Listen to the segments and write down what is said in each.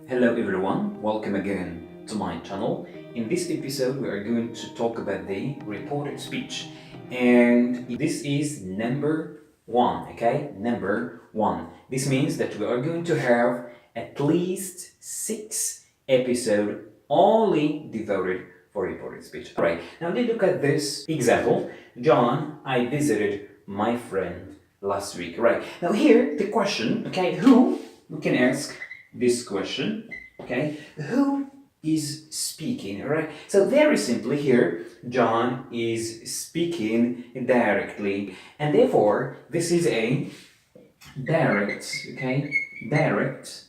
Hello everyone, welcome again to my channel. In this episode we are going to talk about the reported speech, and this is number one, okay? Number one. This means that we are going to have at least 6 episodes only devoted for reported speech. Alright, now let's look at this example. John, I visited my friend last week. Right, now here the question, okay, who, we can ask this question, okay, who is speaking, all right? So very simply here, John is speaking directly, and therefore this is a direct, okay, direct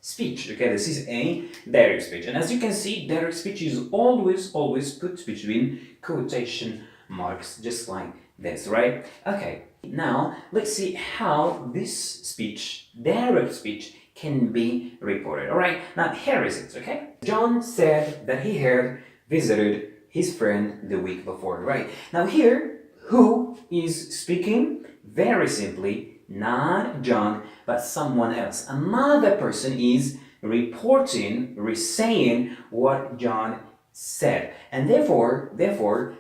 speech, okay, this is a direct speech. And as you can see, direct speech is always put between quotation marks, just like this, right? Okay, now let's see how this speech, direct speech, can be reported. All right, now here is it, okay? John said that he had visited his friend the week before, right? Now here, who is speaking? Very simply, not John, but someone else. Another person is reporting, saying what John said. And therefore,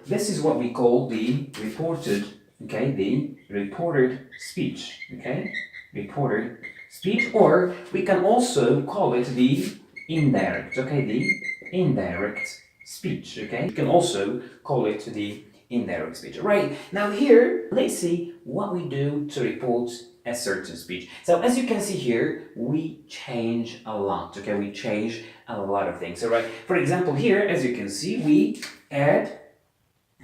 this is what we call the reported, okay, the reported speech, okay? Reported speech, or we can also call it the indirect, okay? The indirect speech, okay? You can also call it the indirect speech. Right, now here, let's see what we do to report a certain speech. So as you can see here, we change a lot, okay? We change a lot of things, all right? For example, here, as you can see, we add,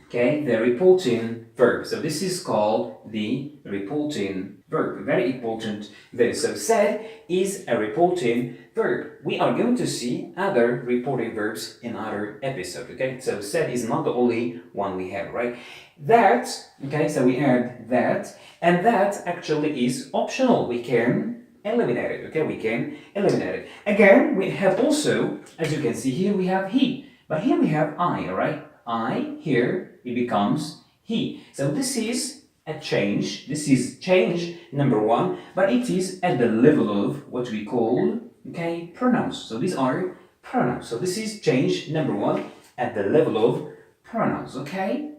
okay, the reporting verb. So this is called the reporting verb. Very important there. So said is a reporting verb. We are going to see other reporting verbs in other episodes, okay? So said is not the only one we have, right? That, okay, so we add that, and that actually is optional. We can eliminate it, okay? We can eliminate it. Again, we have also, as you can see here, we have he, but here we have I, all right? I, here, it becomes he. So this is a change. This is change number one, but it is at the level of what we call, okay, pronouns. So these are pronouns. So this is change number one at the level of pronouns, okay?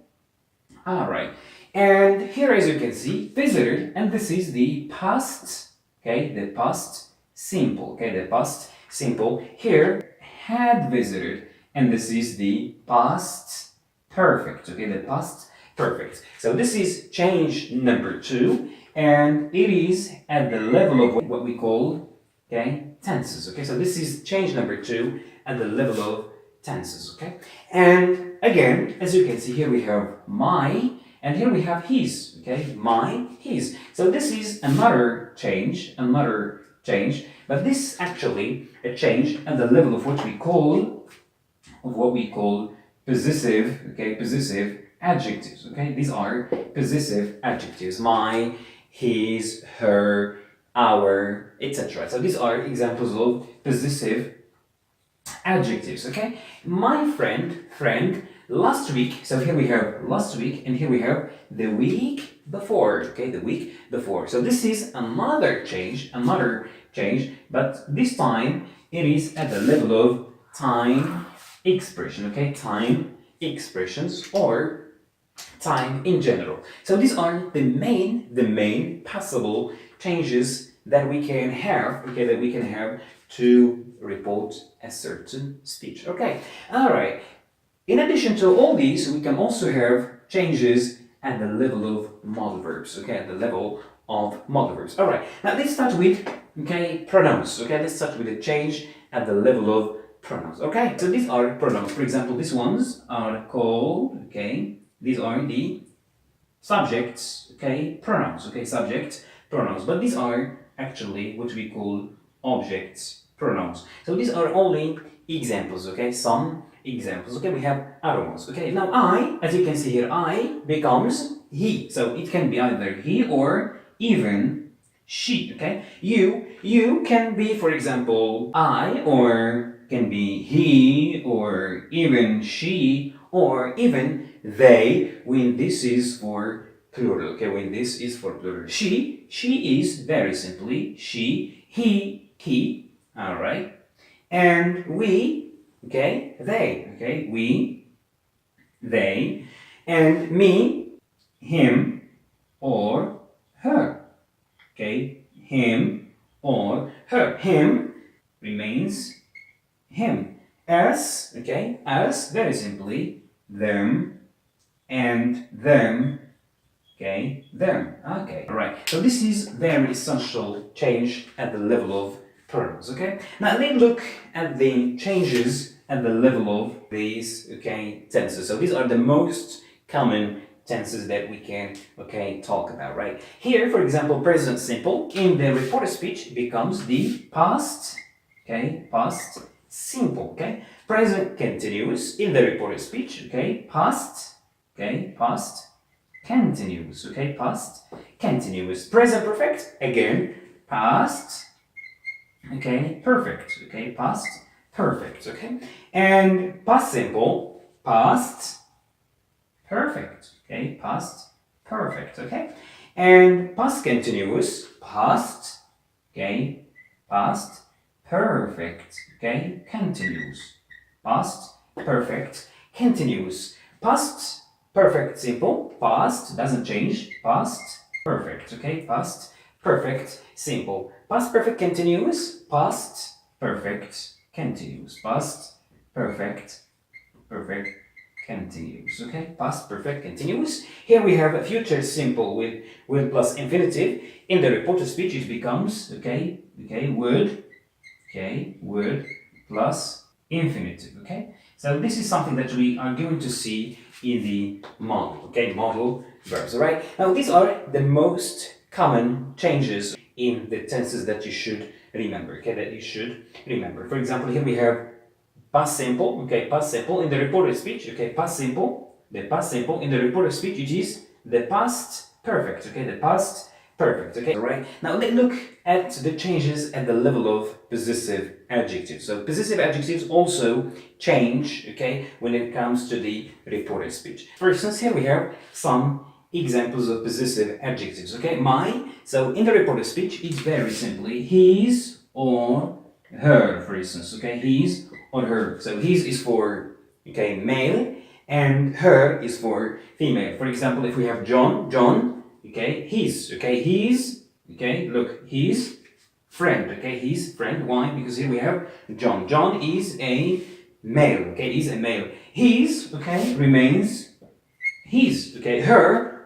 All right. And here, as you can see, visited, and this is the past, okay, the past simple, okay, the past simple. Here, had visited, and this is the past perfect, okay, the past perfect. So this is change number two, and it is at the level of what we call, okay, tenses, okay. So this is change number two at the level of tenses, okay. And again, as you can see here, we have my, and here we have his, okay, my, his. So this is another change, but this actually a change at the level of what we call possessive, okay, possessive adjectives, okay. These are possessive adjectives: my, his, her, our, etc. So these are examples of possessive adjectives, okay. My friend, last week. So here we have last week, and here we have the week before, okay, the week before. So this is another change, but this time it is at the level of time expression, okay, time expressions, or time in general. So these are the main possible changes that we can have, okay, that we can have to report a certain speech, okay. All right, in addition to all these, we can also have changes at the level of modal verbs, okay, at the level of modal verbs. All right, now let's start with, okay, pronouns, okay. Let's start with a change at the level of pronouns, okay. So these are pronouns. For example, these ones are called, okay, these are the subjects, okay, pronouns, okay, subject pronouns, but these are actually what we call objects pronouns. So these are only examples, okay, some examples, okay. We have other ones, okay. Now I, as you can see here, I becomes he, so it can be either he or even she, okay. You can be, for example, I, or can be he, or even she, or even they, when this is for plural, okay, when this is for plural. She is very simply she, he, All right. And we, okay, they, okay, we, they, and me, him, or her, okay, him, or her. Him remains him. Us, okay, us, very simply, them, and them, okay, them. Okay, all right. So this is very essential change at the level of pronouns, okay? Now let's look at the changes at the level of these, okay, tenses. So these are the most common tenses that we can, okay, talk about, right? Here, for example, present simple in the reported speech becomes the past, okay, past simple, okay? Present continuous in the reported speech, okay, past, okay, past continuous, okay, past continuous. Present perfect, again, past, okay, perfect, okay, past perfect, okay? And past simple, past perfect, okay, past perfect, okay? And past continuous, past, okay, past perfect, okay, continuous. Past perfect continuous. Past perfect simple, past doesn't change, past perfect, okay, past perfect simple. Past perfect continuous, past perfect continuous. Past perfect perfect continuous, okay, past perfect continuous. Here we have a future simple with plus infinitive. In the reported speech it becomes, okay, would, okay, would plus infinitive, okay. So this is something that we are going to see in the model, okay, modal verbs, all right. Now these are the most common changes in the tenses that you should remember, okay, that you should remember. For example, here we have past simple, okay, past simple in the reported speech, okay, past simple, the past simple in the reported speech, it is the past perfect, okay, the past perfect, okay, all right. Now let's look at the changes at the level of possessive adjectives. So possessive adjectives also change, okay, when it comes to the reported speech. For instance, here we have some examples of possessive adjectives, okay, my, so in the reported speech, it's very simply his or her, for instance, okay, his or her. So his is for, okay, male, and her is for female. For example, if we have John, okay, his, okay, look, his friend, okay, his friend. Why? Because here we have John. John is a male, okay, is a male. His, okay, remains his, okay, her,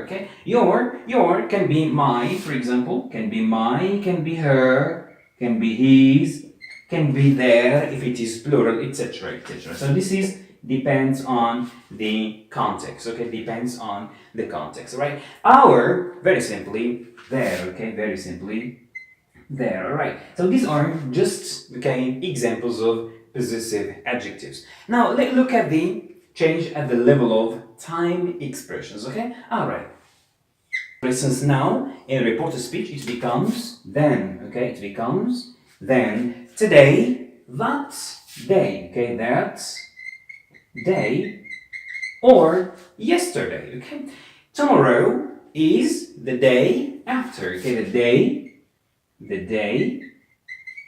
okay. Your can be my, for example, can be my, can be her, can be his, can be there if it is plural, etc., etc. So this is depends on the context, okay, depends on the context, right? Our, very simply, there, okay, very simply, there, all right. So these are just, okay, examples of possessive adjectives. Now let's look at the change at the level of time expressions, okay? All right. For instance, now in reported speech it becomes then, okay? It becomes then. Today, that day, okay? That day, or yesterday, okay? Tomorrow is the day after, okay? The day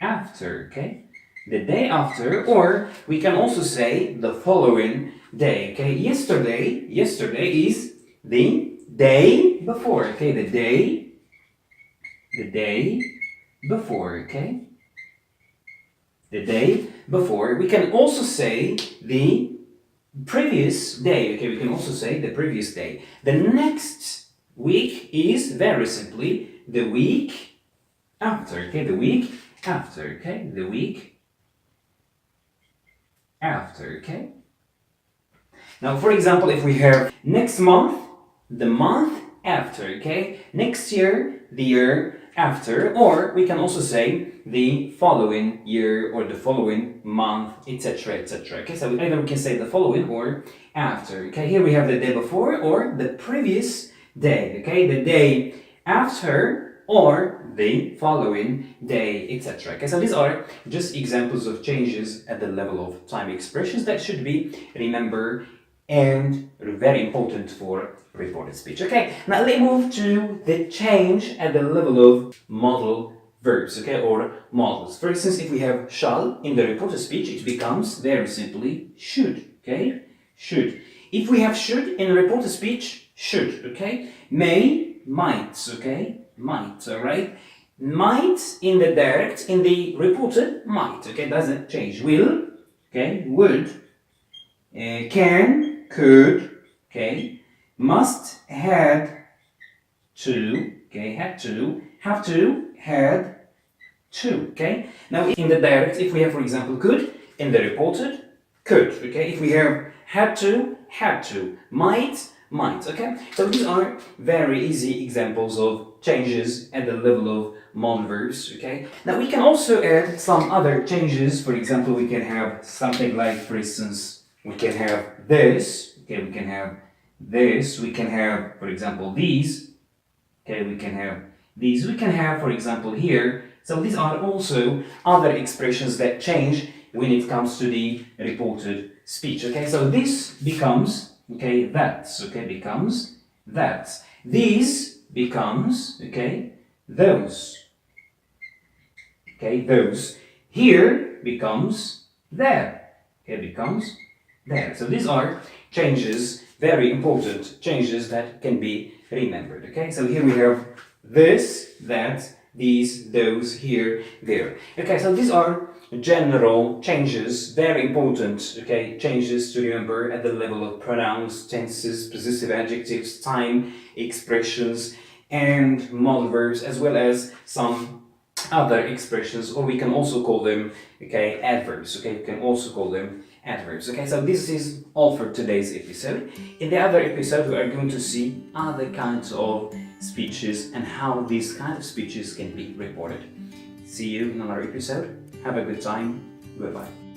after, okay? The day after, or we can also say the following day, okay? Yesterday is the day before, okay? The day before, okay? The day before. We can also say the previous day, okay? We can also say the previous day. The next week is very simply the week after, okay? The week after, okay? The week after, okay? Now, for example, if we have next month, the month after, okay? Next year, the year after, or we can also say the following year or the following month, etc., etc. Okay, so either we can say the following or after. Okay, here we have the day before or the previous day. Okay, the day after or the following day, etc. Okay, so these are just examples of changes at the level of time expressions that should be remembered and very important for reported speech. Okay, now let's move to the change at the level of modal verbs, okay, or modals. For instance, if we have shall in the reported speech, it becomes very simply should, okay? Should. If we have should in the reported speech, should, okay? May, might, okay? Might, alright? Might in the direct, in the reported, might, okay? Doesn't change. Will, okay? Would, can, could, okay? Must, had, to, okay? Had to, have to, had, to, okay? Now in the direct, if we have, for example, could, in the reported, could, okay? If we have had to, might, okay? So these are very easy examples of changes at the level of modal verbs, okay? Now we can also add some other changes. For example, we can have something like, for instance, we can have this, okay? We can have this, we can have, for example, these, okay? We can have these, we can have, for example, here. So these are also other expressions that change when it comes to the reported speech, okay? So this becomes, okay, that's, okay, becomes that. These becomes, okay, those, okay, those. Here becomes there, okay, becomes there. So these are changes, very important changes that can be remembered, okay? So here we have this, that, these, those, here, there. Okay, so these are general changes, very important, okay, changes to remember at the level of pronouns, tenses, possessive adjectives, time, expressions, and modal verbs, as well as some other expressions, or we can also call them, okay, adverbs, okay, we can also call them adverbs, okay. So this is all for today's episode. In the other episode we are going to see other kinds of speeches and how these kind of speeches can be reported. See you in another episode. Have a good time. Goodbye.